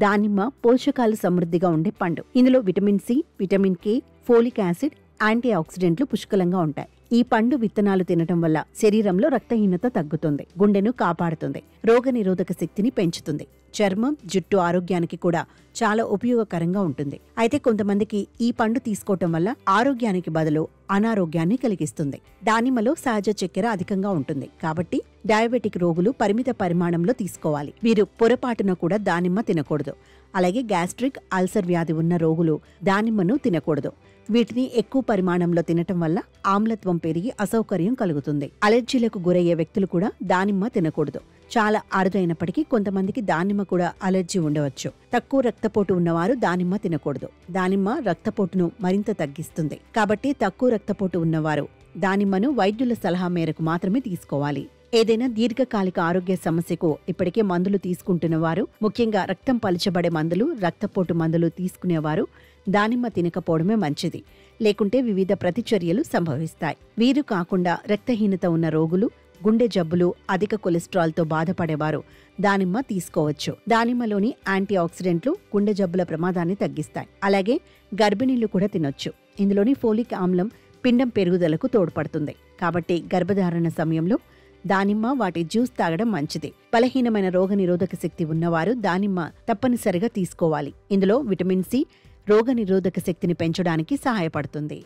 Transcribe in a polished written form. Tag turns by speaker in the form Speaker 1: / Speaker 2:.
Speaker 1: దానిమ్మ పోషకాలు సమృద్ధిగా ఉండే పండు. ఇందులో vitamin C, vitamin K, folic acid, anti ఆక్సిడెంట్లు పుష్కలంగా ఉంటాయి. ఈ పండు విత్తనాలు తినటం వల్ల శరీరంలో రక్తహీనత తగ్గుతుంది, గుండెను కాపాడుతుంది, రోగనిరోధక శక్తిని పెంచుతుంది, చర్మం, జుట్టు ఆరోగ్యానికి కూడా చాలా ఉపయోగకరంగా ఉంటుంది. అయితే కొంతమందికి ఈ పండు తీసుకోవటం వల్ల ఆరోగ్యానికి బదులు అనారోగ్యాన్ని కలిగిస్తుంది. దానిమ్మలో సహజ చక్కెర అధికంగా ఉంటుంది కాబట్టి డయాబెటిక్ రోగులు పరిమిత పరిమాణంలో తీసుకోవాలి. వీరు పొరపాటున కూడా దానిమ్మ తినకూడదు. అలాగే గ్యాస్ట్రిక్, అల్సర్ వ్యాధి ఉన్న రోగులు దానిమ్మను తినకూడదు. వీటిని ఎక్కువ పరిమాణంలో తినటం వల్ల ఆమ్లత్వం పెరిగి అసౌకర్యం కలుగుతుంది. అలర్జీలకు గురయ్యే వ్యక్తులు కూడా దానిమ్మ తినకూడదు. చాలా అరుదైనప్పటికీ కొంతమందికి దానిమ్మ కూడా అలర్జీ ఉండవచ్చు. తక్కువ రక్తపోటు ఉన్నవారు దానిమ్మ తినకూడదు. దానిమ్మ రక్తపోటును మరింత తగ్గిస్తుంది కాబట్టి తక్కువ రక్తపోటు ఉన్నవారు దానిమ్మను వైద్యుల సలహా మేరకు మాత్రమే తీసుకోవాలి. ఏదైనా దీర్ఘకాలిక ఆరోగ్య సమస్యకు ఇప్పటికే మందులు తీసుకుంటున్నవారు, ముఖ్యంగా రక్తం పలచబడే మందులు, రక్తపోటు మందులు తీసుకునేవారు దానిమ్మ తినకపోవడమే మంచిది. లేకుంటే వివిధ ప్రతిచర్యలు సంభవిస్తాయి. వీరు కాకుండా రక్తహీనత ఉన్న రోగులు, గుండె జబ్బులు, అధిక కొలెస్ట్రాల్తో బాధపడేవారు దానిమ్మ తీసుకోవచ్చు. దానిమ్మలోని యాంటీ ఆక్సిడెంట్లు గుండె జబ్బుల ప్రమాదాన్ని తగ్గిస్తాయి. అలాగే గర్భిణీలు కూడా తినొచ్చు. ఇందులోని ఫోలిక్ ఆమ్లం పిండం పెరుగుదలకు తోడ్పడుతుంది. కాబట్టి గర్భధారణ సమయంలో దానిమ్మ, వాటి జ్యూస్ తాగడం మంచిది. బలహీనమైన రోగనిరోధక శక్తి ఉన్నవారు దానిమ్మ తప్పనిసరిగా తీసుకోవాలి. ఇందులో విటమిన్ సి రోగనిరోధక శక్తిని పెంచడానికి సహాయపడుతుంది.